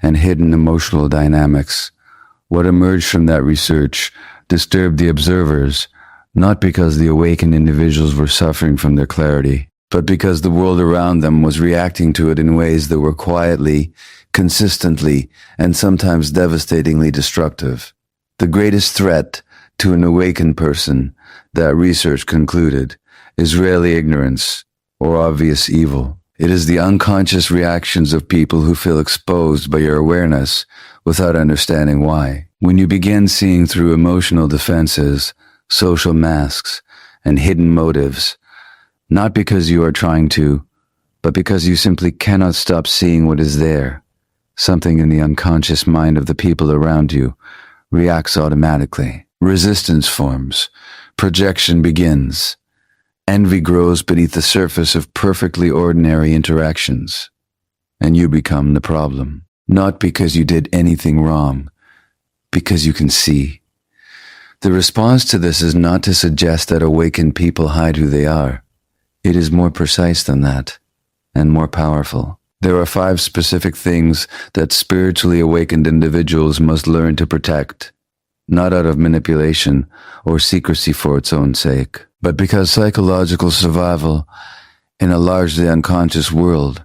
and hidden emotional dynamics. What emerged from that research disturbed the observers, not because the awakened individuals were suffering from their clarity, but because the world around them was reacting to it in ways that were quietly, consistently, and sometimes devastatingly destructive. The greatest threat to an awakened person, that research concluded, is rarely ignorance or obvious evil. It is the unconscious reactions of people who feel exposed by your awareness without understanding why. When you begin seeing through emotional defenses, social masks, and hidden motives, not because you are trying to, but because you simply cannot stop seeing what is there, something in the unconscious mind of the people around you reacts automatically. Resistance forms. Projection begins. Envy grows beneath the surface of perfectly ordinary interactions, and you become the problem. Not because you did anything wrong, because you can see. The response to this is not to suggest that awakened people hide who they are. It is more precise than that, and more powerful. There are 5 specific things that spiritually awakened individuals must learn to protect, not out of manipulation or secrecy for its own sake, but because psychological survival in a largely unconscious world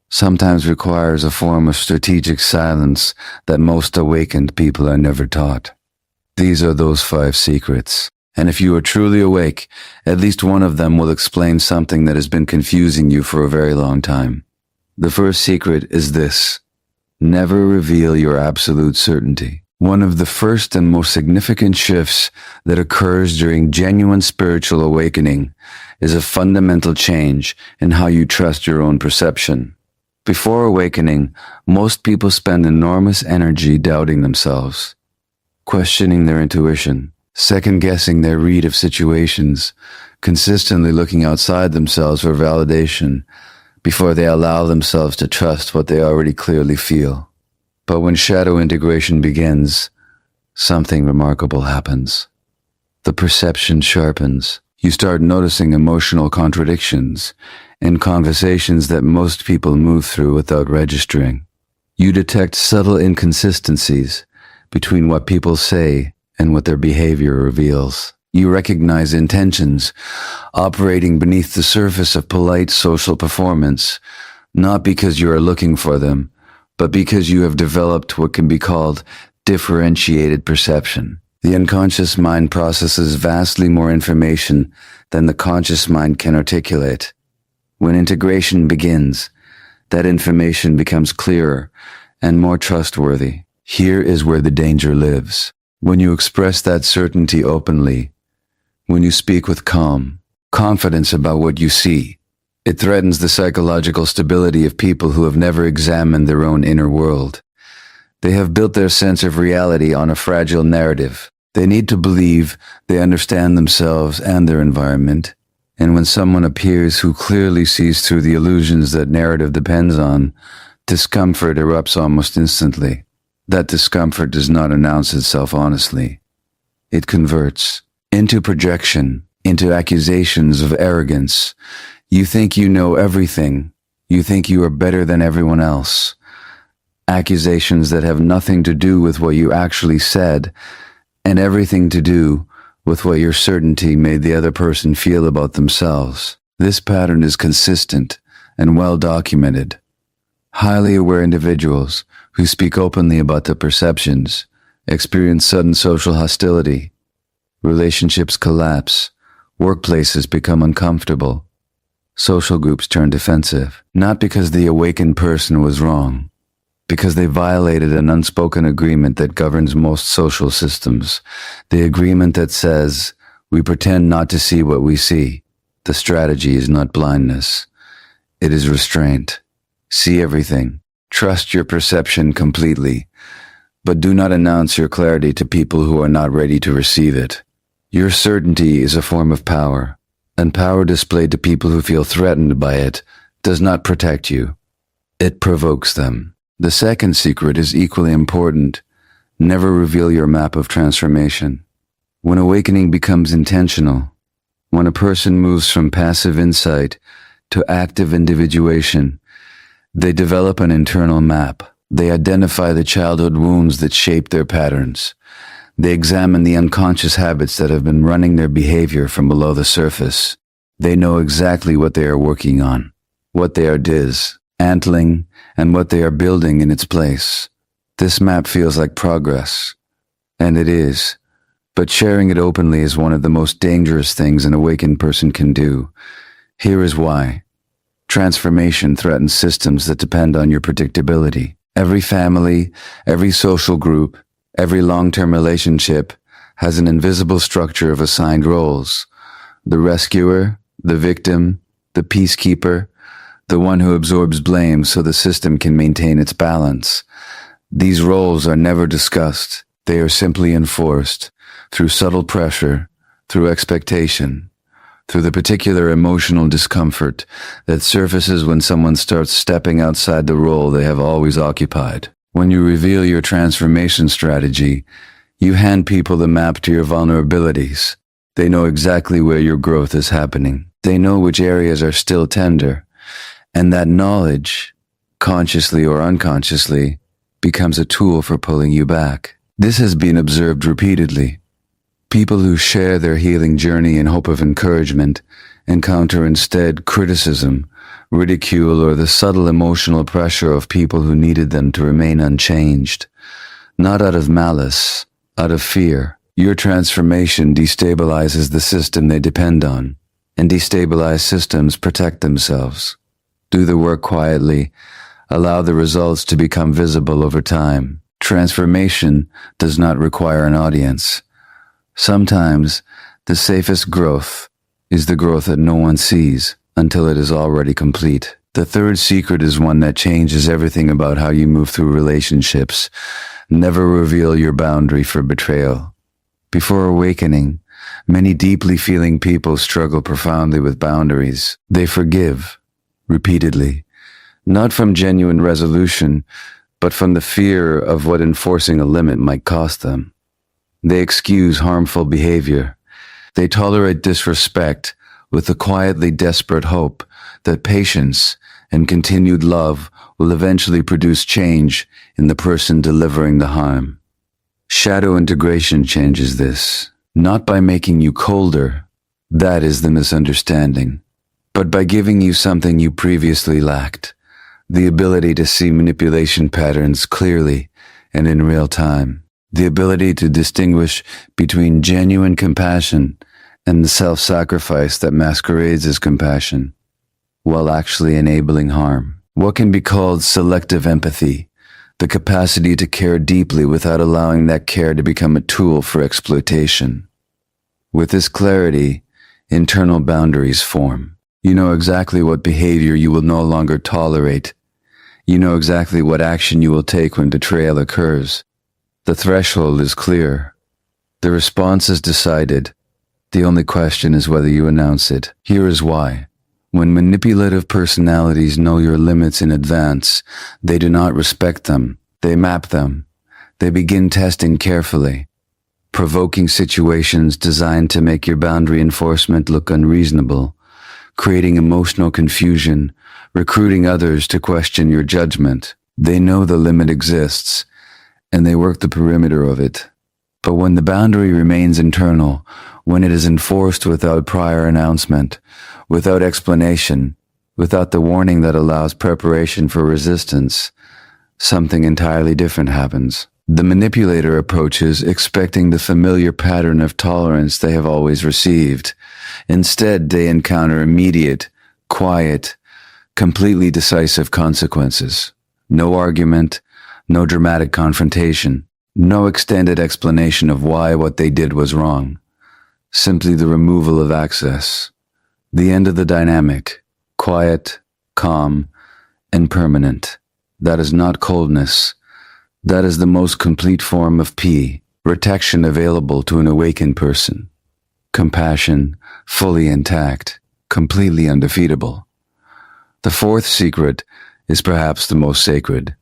sometimes requires a form of strategic silence that most awakened people are never taught. These are those 5 secrets. And if you are truly awake, at least one of them will explain something that has been confusing you for a very long time. The first secret is this: never reveal your absolute certainty. One of the first and most significant shifts that occurs during genuine spiritual awakening is a fundamental change in how you trust your own perception. Before awakening, most people spend enormous energy doubting themselves, questioning their intuition, second-guessing their read of situations, consistently looking outside themselves for validation before they allow themselves to trust what they already clearly feel. But when shadow integration begins, something remarkable happens. The perception sharpens. You start noticing emotional contradictions in conversations that most people move through without registering. You detect subtle inconsistencies between what people say and what their behavior reveals. You recognize intentions operating beneath the surface of polite social performance, not because you are looking for them, but because you have developed what can be called differentiated perception. The unconscious mind processes vastly more information than the conscious mind can articulate. When integration begins, that information becomes clearer and more trustworthy. Here is where the danger lives. When you express that certainty openly, when you speak with calm, confidence about what you see, it threatens the psychological stability of people who have never examined their own inner world. They have built their sense of reality on a fragile narrative. They need to believe they understand themselves and their environment, and when someone appears who clearly sees through the illusions that narrative depends on, discomfort erupts almost instantly. That discomfort does not announce itself honestly. It converts into projection, into accusations of arrogance. You think you know everything. You think you are better than everyone else. Accusations that have nothing to do with what you actually said, and everything to do with what your certainty made the other person feel about themselves. This pattern is consistent and well documented. Highly aware individuals who speak openly about their perceptions experience sudden social hostility. Relationships collapse. Workplaces become uncomfortable. Social groups turn defensive, not because the awakened person was wrong, because they violated an unspoken agreement that governs most social systems. The agreement that says, we pretend not to see what we see. The strategy is not blindness. It is restraint. See everything. Trust your perception completely, but do not announce your clarity to people who are not ready to receive it. Your certainty is a form of power, and power displayed to people who feel threatened by it does not protect you. It provokes them. The second secret is equally important. Never reveal your map of transformation. When awakening becomes intentional, when a person moves from passive insight to active individuation, they develop an internal map. They identify the childhood wounds that shape their patterns. They examine the unconscious habits that have been running their behavior from below the surface. They know exactly what they are working on, what they are dismantling, and what they are building in its place. This map feels like progress, and it is, but sharing it openly is one of the most dangerous things an awakened person can do. Here is why. Transformation threatens systems that depend on your predictability. Every family, every social group, every long-term relationship has an invisible structure of assigned roles. The rescuer, the victim, the peacekeeper, the one who absorbs blame so the system can maintain its balance. These roles are never discussed. They are simply enforced through subtle pressure, through expectation, through the particular emotional discomfort that surfaces when someone starts stepping outside the role they have always occupied. When you reveal your transformation strategy, you hand people the map to your vulnerabilities. They know exactly where your growth is happening. They know which areas are still tender. And that knowledge, consciously or unconsciously, becomes a tool for pulling you back. This has been observed repeatedly. People who share their healing journey in hope of encouragement encounter instead criticism, ridicule, or the subtle emotional pressure of people who needed them to remain unchanged. Not out of malice, out of fear. Your transformation destabilizes the system they depend on, and destabilized systems protect themselves. Do the work quietly. Allow the results to become visible over time. Transformation does not require an audience. Sometimes, the safest growth is the growth that no one sees until it is already complete. The third secret is one that changes everything about how you move through relationships. Never reveal your boundary for betrayal. Before awakening, many deeply feeling people struggle profoundly with boundaries. They forgive, repeatedly, not from genuine resolution, but from the fear of what enforcing a limit might cost them. They excuse harmful behavior. They tolerate disrespect with the quietly desperate hope that patience and continued love will eventually produce change in the person delivering the harm. Shadow integration changes this, not by making you colder, that is the misunderstanding, but by giving you something you previously lacked, the ability to see manipulation patterns clearly and in real time. The ability to distinguish between genuine compassion and the self-sacrifice that masquerades as compassion, while actually enabling harm. What can be called selective empathy, the capacity to care deeply without allowing that care to become a tool for exploitation. With this clarity, internal boundaries form. You know exactly what behavior you will no longer tolerate. You know exactly what action you will take when betrayal occurs. The threshold is clear. The response is decided. The only question is whether you announce it. Here is why. When manipulative personalities know your limits in advance, they do not respect them. They map them. They begin testing carefully, provoking situations designed to make your boundary enforcement look unreasonable, creating emotional confusion, recruiting others to question your judgment. They know the limit exists, and they work the perimeter of it. But when the boundary remains internal, when it is enforced without prior announcement, without explanation, without the warning that allows preparation for resistance, something entirely different happens. The manipulator approaches expecting the familiar pattern of tolerance they have always received. Instead, they encounter immediate, quiet, completely decisive consequences. No argument, no dramatic confrontation, no extended explanation of why what they did was wrong. Simply the removal of access. The end of the dynamic, quiet, calm, and permanent. That is not coldness. That is the most complete form of protection available to an awakened person. Compassion, fully intact, completely undefeatable. The fourth secret is perhaps the most sacred.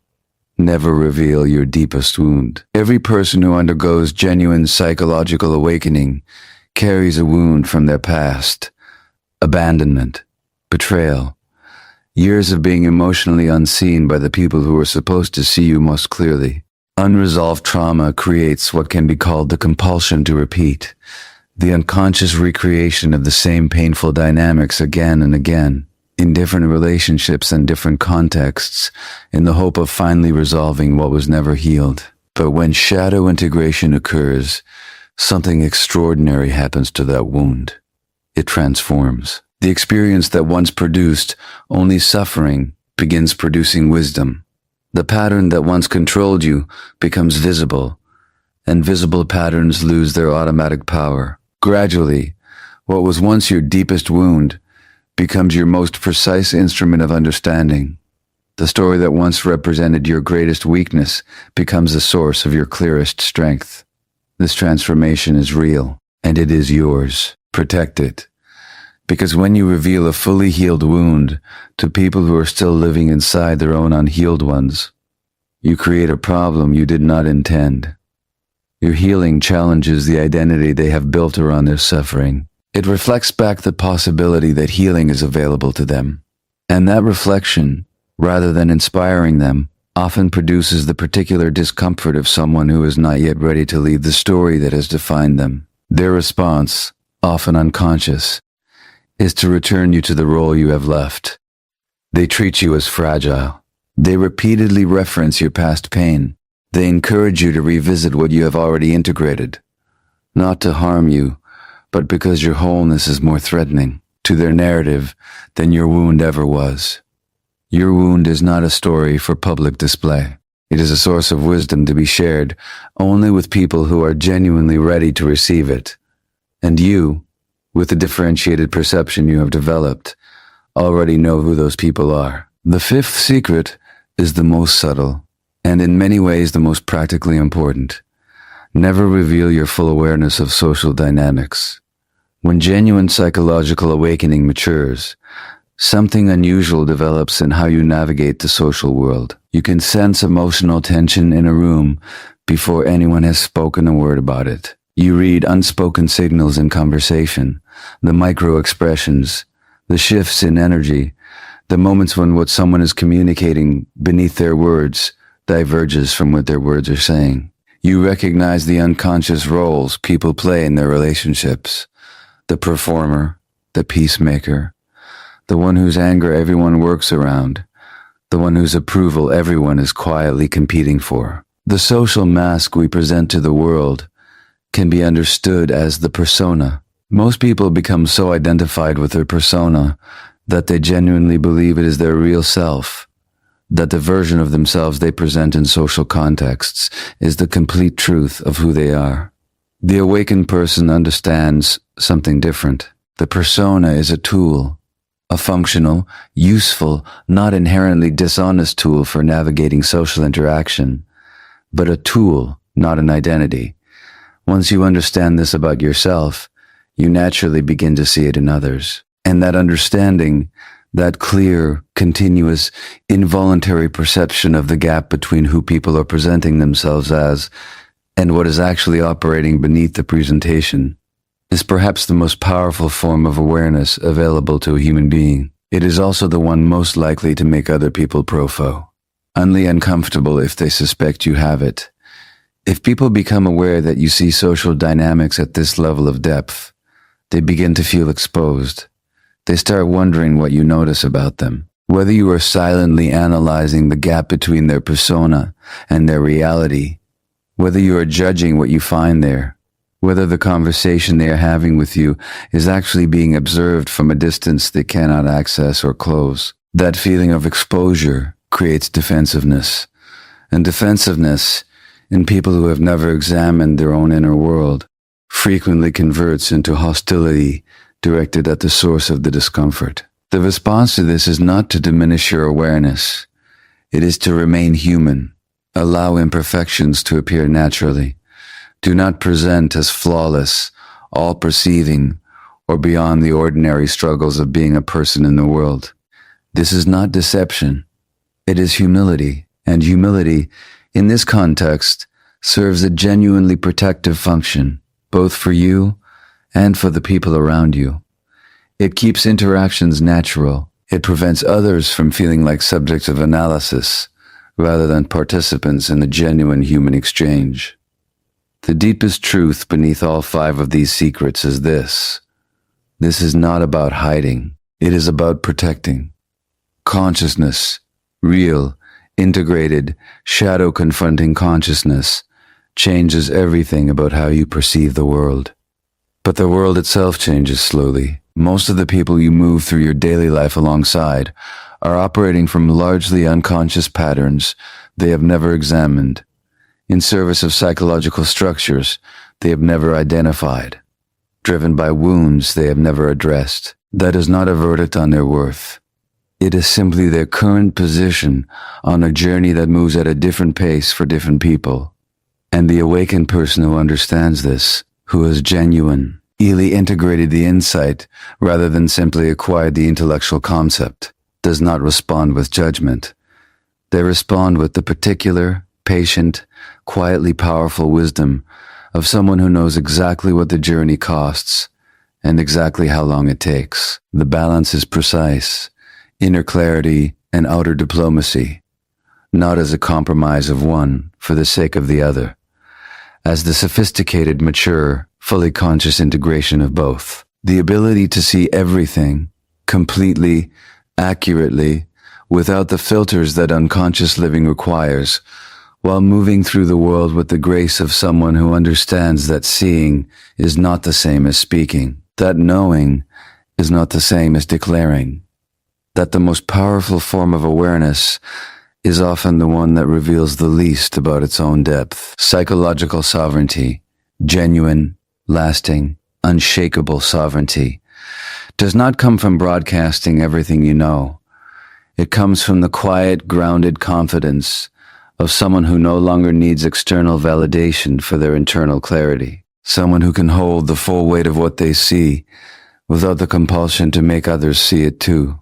Never reveal your deepest wound. Every person who undergoes genuine psychological awakening carries a wound from their past. Abandonment, betrayal, Years of being emotionally unseen by the people who are supposed to see you most clearly. Unresolved trauma creates what can be called the compulsion to repeat, the unconscious recreation of the same painful dynamics again and again, in different relationships and different contexts, in the hope of finally resolving what was never healed. But when shadow integration occurs, something extraordinary happens to that wound. It transforms. The experience that once produced only suffering begins producing wisdom. The pattern that once controlled you becomes visible, and visible patterns lose their automatic power. Gradually, what was once your deepest wound becomes your most precise instrument of understanding. The story that once represented your greatest weakness becomes the source of your clearest strength. This transformation is real, and it is yours. Protect it. Because when you reveal a fully healed wound to people who are still living inside their own unhealed ones, you create a problem you did not intend. Your healing challenges the identity they have built around their suffering. It reflects back the possibility that healing is available to them. And that reflection, rather than inspiring them, often produces the particular discomfort of someone who is not yet ready to leave the story that has defined them. Their response, often unconscious, is to return you to the role you have left. They treat you as fragile. They repeatedly reference your past pain. They encourage you to revisit what you have already integrated, not to harm you, but because your wholeness is more threatening to their narrative than your wound ever was. Your wound is not a story for public display. It is a source of wisdom to be shared only with people who are genuinely ready to receive it. And you, with the differentiated perception you have developed, already know who those people are. The fifth secret is the most subtle, and in many ways the most practically important. Never reveal your full awareness of social dynamics. When genuine psychological awakening matures, something unusual develops in how you navigate the social world. You can sense emotional tension in a room before anyone has spoken a word about it. You read unspoken signals in conversation, the micro-expressions, the shifts in energy, the moments when what someone is communicating beneath their words diverges from what their words are saying. You recognize the unconscious roles people play in their relationships. The performer, the peacemaker, the one whose anger everyone works around, the one whose approval everyone is quietly competing for. The social mask we present to the world can be understood as the persona. Most people become so identified with their persona that they genuinely believe it is their real self, that the version of themselves they present in social contexts is the complete truth of who they are. The awakened person understands something different. The persona is a tool, a functional, useful, not inherently dishonest tool for navigating social interaction, but a tool, not an identity. Once you understand this about yourself, you naturally begin to see it in others. And that understanding, that clear, continuous, involuntary perception of the gap between who people are presenting themselves as and what is actually operating beneath the presentation, is perhaps the most powerful form of awareness available to a human being. It is also the one most likely to make other people profo, only uncomfortable if they suspect you have it. If people become aware that you see social dynamics at this level of depth, they begin to feel exposed. They start wondering what you notice about them. Whether you are silently analyzing the gap between their persona and their reality, whether you are judging what you find there, whether the conversation they are having with you is actually being observed from a distance they cannot access or close. That feeling of exposure creates defensiveness. And defensiveness, in people who have never examined their own inner world, frequently converts into hostility directed at the source of the discomfort. The response to this is not to diminish your awareness. It is to remain human. Allow imperfections to appear naturally. Do not present as flawless, all-perceiving, or beyond the ordinary struggles of being a person in the world. This is not deception. It is humility, and humility, in this context, serves a genuinely protective function, both for you and for the people around you. It keeps interactions natural. It prevents others from feeling like subjects of analysis, rather than participants in a genuine human exchange. The deepest truth beneath all 5 of these secrets is this. This is not about hiding. It is about protecting. Consciousness, real, integrated, shadow-confronting consciousness, changes everything about how you perceive the world. But the world itself changes slowly. Most of the people you move through your daily life alongside are operating from largely unconscious patterns they have never examined, in service of psychological structures they have never identified, driven by wounds they have never addressed. That is not a verdict on their worth. It is simply their current position on a journey that moves at a different pace for different people. And the awakened person who understands this, who is genuine, really integrated the insight rather than simply acquired the intellectual concept, does not respond with judgment. They respond with the particular, patient, quietly powerful wisdom of someone who knows exactly what the journey costs and exactly how long it takes. The balance is precise, inner clarity and outer diplomacy, not as a compromise of one for the sake of the other, as the sophisticated, mature, fully conscious integration of both. The ability to see everything completely, accurately, without the filters that unconscious living requires, while moving through the world with the grace of someone who understands that seeing is not the same as speaking, that knowing is not the same as declaring, that the most powerful form of awareness is often the one that reveals the least about its own depth. Psychological sovereignty, genuine, lasting, unshakable sovereignty, does not come from broadcasting everything you know. It comes from the quiet, grounded confidence of someone who no longer needs external validation for their internal clarity. Someone who can hold the full weight of what they see without the compulsion to make others see it too.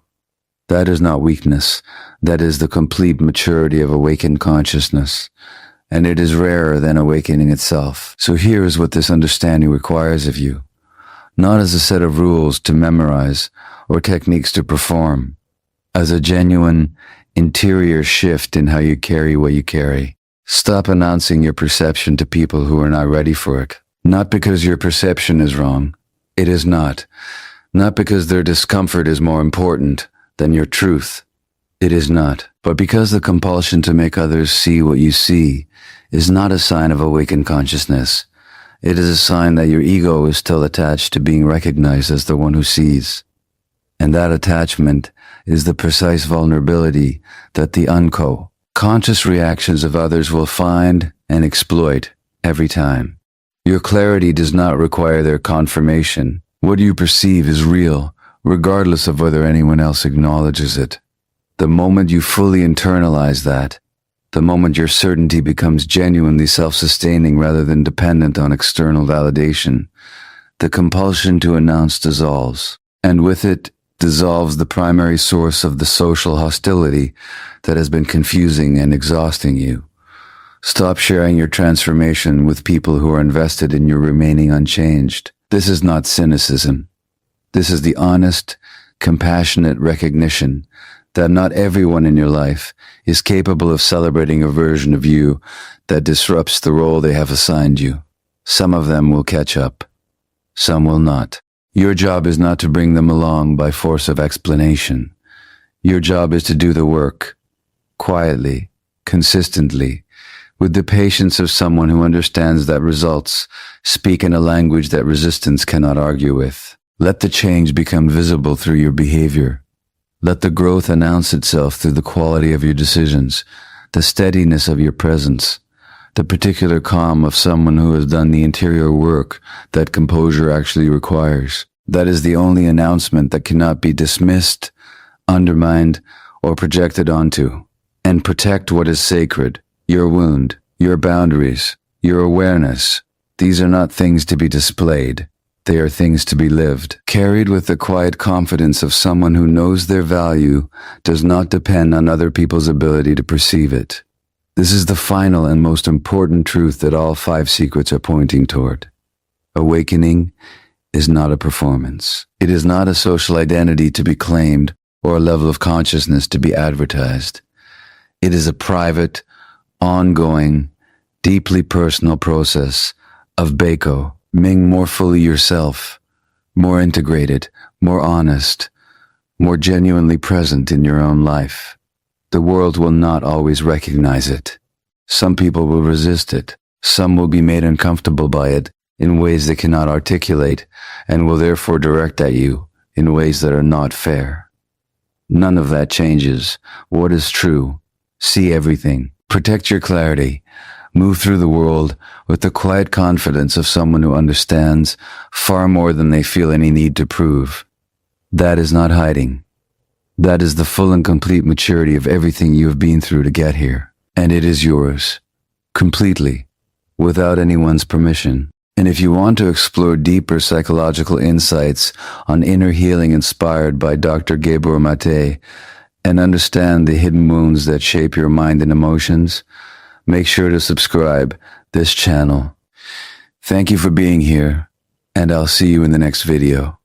That is not weakness. That is the complete maturity of awakened consciousness, and it is rarer than awakening itself. So here is what this understanding requires of you, not as a set of rules to memorize or techniques to perform, as a genuine interior shift in how you carry what you carry. Stop announcing your perception to people who are not ready for it. Not because your perception is wrong. It is not. Not because their discomfort is more important than your truth. It is not. But because the compulsion to make others see what you see is not a sign of awakened consciousness. It is a sign that your ego is still attached to being recognized as the one who sees. And that attachment is the precise vulnerability that the conscious reactions of others will find and exploit every time. Your clarity does not require their confirmation. What you perceive is real, regardless of whether anyone else acknowledges it. The moment you fully internalize that, the moment your certainty becomes genuinely self-sustaining rather than dependent on external validation, the compulsion to announce dissolves, and with it dissolves the primary source of the social hostility that has been confusing and exhausting you. Stop sharing your transformation with people who are invested in your remaining unchanged. This is not cynicism. This is the honest, compassionate recognition that not everyone in your life is capable of celebrating a version of you that disrupts the role they have assigned you. Some of them will catch up. Some will not. Your job is not to bring them along by force of explanation. Your job is to do the work, quietly, consistently, with the patience of someone who understands that results speak in a language that resistance cannot argue with. Let the change become visible through your behavior. Let the growth announce itself through the quality of your decisions, the steadiness of your presence, the particular calm of someone who has done the interior work that composure actually requires. That is the only announcement that cannot be dismissed, undermined, or projected onto. And protect what is sacred, your wound, your boundaries, your awareness. These are not things to be displayed. They are things to be lived, carried with the quiet confidence of someone who knows their value does not depend on other people's ability to perceive it. This is the final and most important truth that all 5 secrets are pointing toward. Awakening is not a performance. It is not a social identity to be claimed or a level of consciousness to be advertised. It is a private, ongoing, deeply personal process of Beko, being more fully yourself, more integrated, more honest, more genuinely present in your own life. The world will not always recognize it. Some people will resist it. Some will be made uncomfortable by it in ways they cannot articulate and will therefore direct at you in ways that are not fair. None of that changes what is true. See everything. Protect your clarity. Move through the world with the quiet confidence of someone who understands far more than they feel any need to prove. That is not hiding. That is the full and complete maturity of everything you have been through to get here. And it is yours. Completely. Without anyone's permission. And if you want to explore deeper psychological insights on inner healing inspired by Dr. Gabor Maté and understand the hidden wounds that shape your mind and emotions, make sure to subscribe this channel. Thank you for being here, and I'll see you in the next video.